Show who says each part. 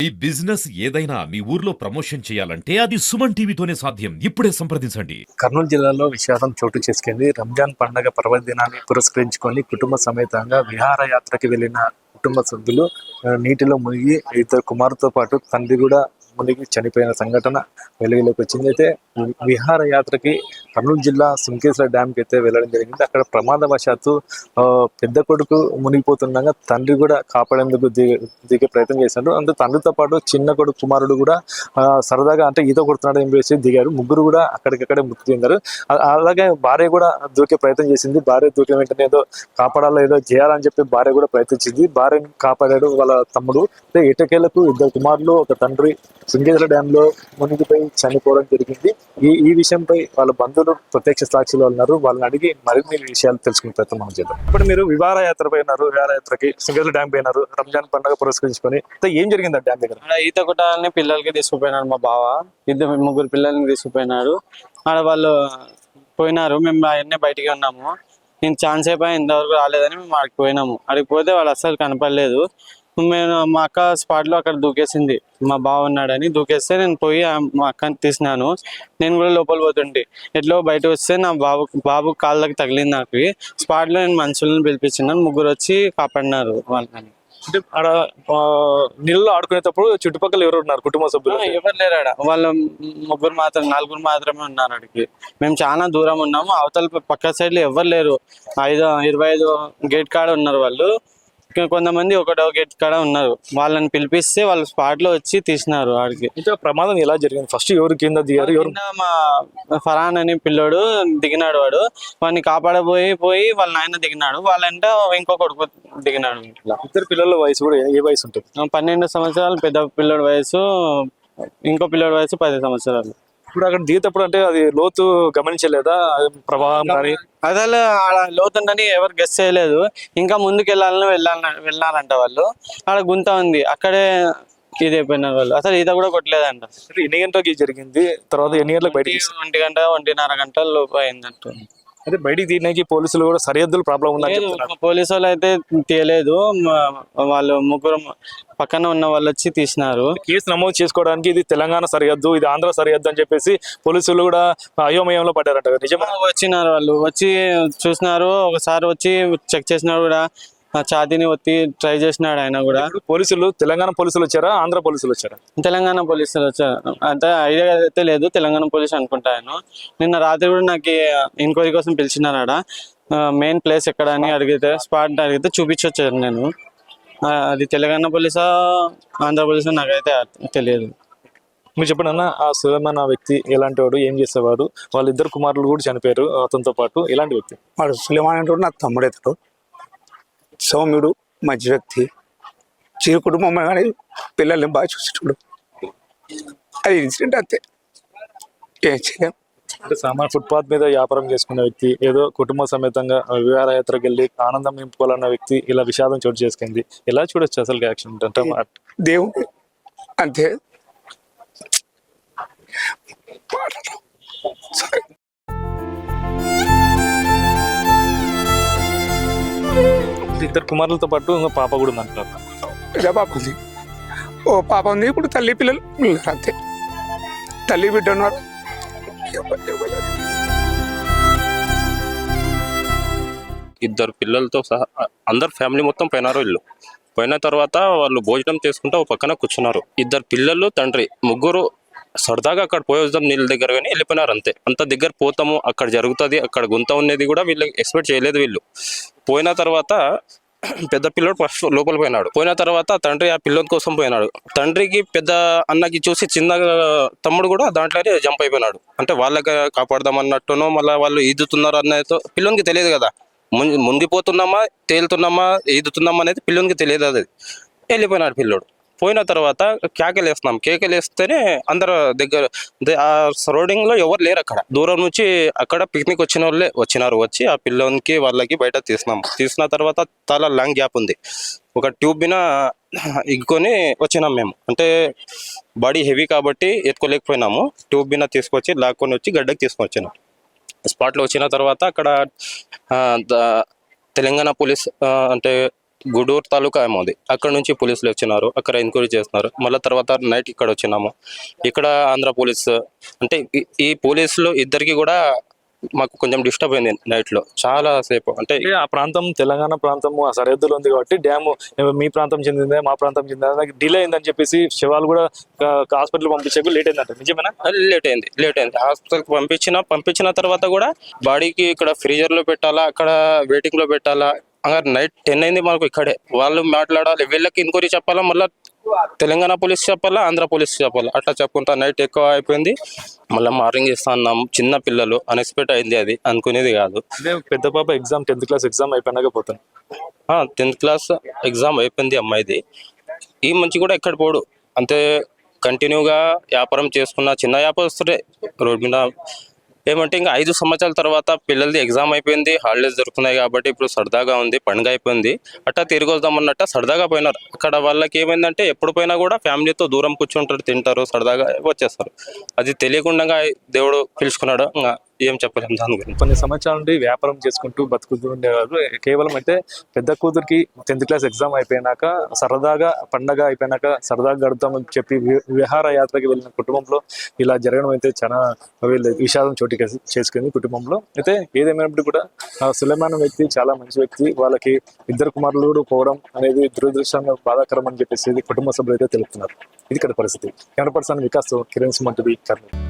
Speaker 1: ఈ బిజినెస్ ఏదైనా మీ ఊర్లో ప్రమోషన్ చేయాలంటే అది సుమన్ టీవీతోనే సాధ్యం. ఇప్పుడే సంప్రదించండి.
Speaker 2: కర్నూలు జిల్లాలో విషాదం చోటు చేసుకుంది. రంజాన్ పండగ పర్వదినాన్ని పురస్కరించుకొని కుటుంబ సమేతంగా విహారయాత్రకి వెళ్లిన కుటుంబ సభ్యులు నీటిలో మునిగి ఇద్దరు కుమారుతో పాటు తండ్రి కూడా మునిగి చనిపోయిన సంఘటన వెలుగులోకి వచ్చింది. అయితే విహారయాత్రకి కర్నూలు జిల్లా సుంకేశ్వర డ్యామ్కి అయితే వెళ్ళడం జరిగింది. అక్కడ ప్రమాదవశాత్తు పెద్ద కొడుకు మునిగిపోతుండగా తండ్రి కూడా కాపాడేందుకు దిగే ప్రయత్నం చేశారు. అంటే తండ్రితో పాటు చిన్న కొడుకు కుమారుడు కూడా సరదాగా అంటే ఈత కొడుతున్నాడు అని చెప్పేసి దిగారు. ముగ్గురు కూడా అక్కడికక్కడే మృతి చెందారు. అలాగే భార్య కూడా దూకే ప్రయత్నం చేసింది. భార్య దూకిన వెంటనే ఏదో కాపాడాలో ఏదో చేయాలని చెప్పి భార్య కూడా ప్రయత్నించింది. భార్యను కాపాడాడు వాళ్ళ తమ్ముడు. అంటే ఎటకేలకు ఇద్దరు కుమారులు ఒక తండ్రి శృంగేశ్వర డ్యామ్ లో మునిగిపోయి చనిపోవడం జరిగింది. ఈ విషయంపై వాళ్ళ బంధువులు ప్రత్యక్ష సాక్షులు ఉన్నారు. వాళ్ళని అడిగి మరిన్ని విషయాలు తెలుసుకునే ప్రయత్నం మనం చేద్దాం. ఇప్పుడు మీరు విహారయాత్ర పోయినారు, విహారయాత్రకి శృంగేశ్వర డ్యామ్ పోయినారు రంజాన్ పండుగ పురస్కరించుకొని. ఏం జరిగింది ఆ డ్యామ్ దగ్గర?
Speaker 3: ఈత కొట్టాలని పిల్లలకి తీసుకుపోయినాడు మా బావ. ముగ్గురు పిల్లల్ని తీసుకుపోయినారు. ఆడ వాళ్ళు పోయినారు. మేము అవన్నీ బయటికి ఉన్నాము. నేను ఛాన్స్ అయిపోయి ఇంతవరకు రాలేదని మేము అక్కడికి పోయినాము. అక్కడికి పోతే వాళ్ళు అస్సలు కనపడలేదు. మేము మా అక్క స్పాట్లో అక్కడ దూకేసింది. మా బావ ఉన్నాడని దూకేస్తే నేను పోయి మా అక్కని తీసినాను. నేను కూడా లోపల పోతుంటే ఎట్లో బయట వస్తే నా బాబు కాళ్ళకి తగిలింది. నాకు స్పాట్లో నేను మనుషులను పిలిపించినాను. ముగ్గురు వచ్చి కాపాడినారు వాళ్ళని.
Speaker 2: అంటే ఆడ నీళ్ళలో ఆడుకునేటప్పుడు చుట్టుపక్కల ఎవరు ఉన్నారు? కుటుంబ సభ్యులు
Speaker 3: ఎవరు లేరు ఆడ. వాళ్ళు నలుగురు మాత్రమే ఉన్నారు. అడిగి మేము చాలా దూరం ఉన్నాము. అవతల పక్క సైడ్ లో ఎవరు లేరు. 25 గేట్ కాడ ఉన్నారు వాళ్ళు. కొంతమంది ఒకటో గేట్ కాడ ఉన్నారు. వాళ్ళని పిలిపిస్తే వాళ్ళు స్పాట్ లో వచ్చి తీసినారు. ఆడికి
Speaker 2: ఇంకా ప్రమాదం ఎలా జరిగింది? ఫస్ట్ ఎవరు కింద దిగారు? ఎవరు?
Speaker 3: మా ఫరాన్ అని పిల్లోడు దిగినాడు. వాడిని కాపాడబోయి వాళ్ళ నాయన దిగినాడు. వాళ్ళంట ఇంకో కొడుకు దిగినాడు.
Speaker 2: ఇద్దరు పిల్లల వయసు కూడా ఏ వయసు ఉంటుంది?
Speaker 3: 12 సంవత్సరాలు పెద్ద పిల్లోడి వయసు, ఇంకో పిల్లోడి వయసు 10 సంవత్సరాలు.
Speaker 2: ఇప్పుడు అక్కడ దిగేటప్పుడు అంటే అది లోతు గమనించలేదా? ప్రవాహం కానీ
Speaker 3: అసలు ఆడ లోతుందని ఎవరు గెస్ చేయలేదు. ఇంకా ముందుకు వెళ్ళాలంట వాళ్ళు. ఆడ గుంత ఉంది, అక్కడే ఇది అయిపోయినారు వాళ్ళు. అసలు ఈత కూడా కొట్టలేదంట.
Speaker 2: ఎన్ని గంటలకి జరిగింది? తర్వాత ఎన్ని గంటలకు బయటికి?
Speaker 3: 1 గంట 1:30 గంటల లోపు అయిందంట.
Speaker 2: అయితే బయటికి తీయడానికి పోలీసులు కూడా సరిహద్దులు ప్రాబ్లం ఉందని
Speaker 3: పోలీసు వాళ్ళు అయితే తీయలేదు. వాళ్ళు ముగ్గురు పక్కన ఉన్న వాళ్ళు వచ్చి తీసినారు.
Speaker 2: కేసు నమోదు చేసుకోవడానికి ఇది తెలంగాణ సరిహద్దు, ఇది ఆంధ్ర సరిహద్దు అని చెప్పేసి పోలీసులు కూడా అయోమయంలో పడ్డారంట. నిజమా?
Speaker 3: వచ్చినారు, వాళ్ళు వచ్చి చూసినారు. ఒకసారి వచ్చి చెక్ చేసినారు కూడా. ఛాతీని ఒత్తి ట్రై చేసినాడు ఆయన కూడా.
Speaker 2: పోలీసులు తెలంగాణ పోలీసులు వచ్చారా, ఆంధ్ర పోలీసులు వచ్చారా?
Speaker 3: తెలంగాణ పోలీసులు వచ్చారు. అంతే ఐడియా అయితే లేదు. తెలంగాణ పోలీసు అనుకుంటాను. నిన్న రాత్రి కూడా నాకు ఎంక్వైరీ కోసం పిలిచినారు. ఆడ మెయిన్ ప్లేస్ ఎక్కడ అని అడిగితే స్పాట్ అడిగితే చూపించొచ్చాను నేను. అది తెలంగాణ పోలీసా ఆంధ్ర పోలీసా నాకైతే తెలియదు.
Speaker 2: మీరు చెప్పండి అన్న, ఆ సులేమాన్ వ్యక్తి ఎలాంటి వాడు, ఏం చేసేవాడు? వాళ్ళిద్దరు కుమారులు కూడా చనిపోయారు అతనితో పాటు. ఎలాంటి వ్యక్తి
Speaker 4: వాడు? సులేమాన్ అంటే నా తమ్ముడు. అతడు సౌమ్యుడు, మంచి వ్యక్తి, చిరు కుటుంబం కానీ పిల్లల్ని బాగా చూసేటప్పుడు. అది ఇన్సిడెంట్ అంతే, ఏం చేయలేం.
Speaker 2: అంటే సామాన్ ఫుట్పాత్ మీద వ్యాపారం చేసుకున్న వ్యక్తి, ఏదో కుటుంబ సమేతంగా విహారయాత్రకు వెళ్ళి ఆనందం నింపుకోవాలన్న వ్యక్తి ఇలా విషాదం చోటు చేసుకుంది. ఎలా చూడొచ్చు అసలు యాక్షన్ అంటే?
Speaker 4: దేవుడు అంతే.
Speaker 2: ఇద్దరు కుమారులతో పాటు ఇంకా పాప కూడా ఉంది అంటారు.
Speaker 4: పెద్ద పాప ఉంది, ఓ పాప ఉంది. ఇప్పుడు తల్లి పిల్లలు ఉన్నారు అంతే. తల్లి బిడ్డ ఉన్నారు.
Speaker 5: ఇద్దరు పిల్లలతో సహా అందరు ఫ్యామిలీ మొత్తం పోయినారు. వీళ్ళు పోయిన తర్వాత వాళ్ళు భోజనం చేసుకుంటూ ఒక పక్కన కూర్చున్నారు. ఇద్దరు పిల్లలు, తండ్రి, ముగ్గురు సరదాగా అక్కడ పోయి వద్దాం నీళ్ళ దగ్గర కానీ వెళ్ళిపోయినారు అంతే. అంత దగ్గర పోతాము, అక్కడ జరుగుతుంది, అక్కడ గుంత ఉన్నది కూడా వీళ్ళు ఎక్స్పెక్ట్ చేయలేదు. వీళ్ళు పోయిన తర్వాత పెద్ద పిల్లడు ఫస్ట్ లోపల పోయినాడు. పోయిన తర్వాత తండ్రి ఆ పిల్లల కోసం పోయినాడు. తండ్రికి పెద్ద అన్నకి చూసి చిన్న తమ్ముడు కూడా దాంట్లోనే జంప్ అయిపోయినాడు. అంటే వాళ్ళకి కాపాడదాం అన్నట్టునో మళ్ళీ వాళ్ళు ఈదుతున్నారు అన్నతో పిల్లలకి తెలియదు కదా. మునిగిపోతున్నామా, తేలుతున్నామా, ఈదుతున్నామా అనేది పిల్లలకి తెలియదు. అది వెళ్ళిపోయినాడు పిల్లోడు. పోయిన తర్వాత కేకలేస్తున్నాం. కేకలేస్తేనే అందరు దగ్గర ఆ సరౌండింగ్ లో ఎవరు లేరు. అక్కడ దూరం నుంచి అక్కడ పిక్నిక్ వచ్చిన వాళ్ళే వచ్చినారు. వచ్చి ఆ పిల్లోనికి వాళ్ళకి బయట తీసిన తర్వాత చాలా లాంగ్ గ్యాప్ ఉంది. ఒక ట్యూబ్ బిన ఇగ్గుకొని వచ్చినాం మేము. అంటే బాడీ హెవీ కాబట్టి ఎత్తుకోలేకపోయినాము. ట్యూబ్ బిన తీసుకొచ్చి లాక్కొని వచ్చి గడ్డకి తీసుకొని వచ్చినాం. స్పాట్లో వచ్చిన తర్వాత అక్కడ తెలంగాణ పోలీస్ అంటే గూడూరు తాలూకా ఏమో అది. అక్కడ నుంచి పోలీసులు వచ్చినారు, అక్కడ ఎంక్వైరీ చేస్తున్నారు. మళ్ళీ తర్వాత నైట్ ఇక్కడ వచ్చినాము. ఇక్కడ ఆంధ్ర పోలీసు అంటే ఈ పోలీసులు ఇద్దరికి కూడా మాకు కొంచెం డిస్టర్బ్ అయింది నైట్ లో చాలా సేపు. అంటే
Speaker 2: అంటే ఆ ప్రాంతం తెలంగాణ ప్రాంతము ఆ సరిహద్దులో ఉంది కాబట్టి డ్యాము మీ ప్రాంతం చెందిందే మా ప్రాంతం చెందిందే డిలే అయిందని చెప్పేసి శవాలు కూడా హాస్పిటల్ పంపించే లేట్ అయిందంట, నిజమేనా?
Speaker 5: లేట్ అయింది హాస్పిటల్కి పంపించిన తర్వాత కూడా బాడీకి ఇక్కడ ఫ్రీజర్ లో పెట్టాలా, అక్కడ వెయిటింగ్ లో పెట్టాలా. నైట్ 10 అయింది మాకు. ఇక్కడే వాళ్ళు మాట్లాడాలి, వీళ్ళకి ఎంక్వైరీ చెప్పాలా, మళ్ళీ తెలంగాణ పోలీస్ చెప్పాలా, ఆంధ్ర పోలీస్ చెప్పాలా, అట్లా చెప్పుకుంటా నైట్ ఎక్కువ అయిపోయింది. మళ్ళీ మార్నింగ్ చేస్తా అన్నాం. చిన్న పిల్లలు అన్ఎక్స్పెక్ట్ అయింది, అది అనుకునేది కాదు.
Speaker 2: అదే పెద్ద పాప ఎగ్జామ్ 10th క్లాస్ ఎగ్జామ్ అయిపోయినాక పోతాను.
Speaker 5: 10th క్లాస్ ఎగ్జామ్ అయిపోయింది అమ్మాయిది. ఈ మంచి కూడా ఎక్కడ పోడు, అంతే కంటిన్యూగా వ్యాపారం చేసుకున్న చిన్న వ్యాపారస్తుడే రోడ్ మీద. ఏమంటే ఇంకా 5 సంవత్సరాల తర్వాత పిల్లలది ఎగ్జామ్ అయిపోయింది, హాలిడేస్ దొరుకుతున్నాయి కాబట్టి ఇప్పుడు సరదాగా ఉంది, పండుగ అయిపోయింది, అట్టా తిరిగి వద్దామన్నట్ట సరదాగా పోయినారు. అక్కడ వాళ్ళకి ఏమైందంటే ఎప్పుడు పోయినా కూడా ఫ్యామిలీతో దూరం కూర్చుంటారు, తింటారు, సరదాగా వచ్చేస్తారు. అది తెలియకుండా దేవుడు పిలుచుకున్నాడు, ఇంకా ఏం చెప్పలేము దాని గురించి.
Speaker 2: కొన్ని సంవత్సరాల నుండి వ్యాపారం చేసుకుంటూ బతుకుతూ ఉండేవారు. కేవలం అయితే పెద్ద కూతురికి 10th క్లాస్ ఎగ్జామ్ అయిపోయినాక సరదాగా పండగ అయిపోయినాక సరదాగా గడుపుతామని చెప్పి విహార యాత్రకి వెళ్ళిన కుటుంబంలో ఇలా జరగడం అయితే చాలా విషాదం చోటు చేసుకుంది కుటుంబంలో. అయితే ఏదేమైనప్పుడు కూడా సులేమాన్ వ్యక్తి చాలా మంచి వ్యక్తి. వాళ్ళకి 2 కుమారులు కూడా పోవడం అనేది దురదృష్టంగా బాధాకరం అని చెప్పేసి కుటుంబ సభ్యులు అయితే తెలుపుతున్నారు. ఇది ఇక్కడ పరిస్థితి. Camera person Vikas, Kiran Suman TV, Kurnool.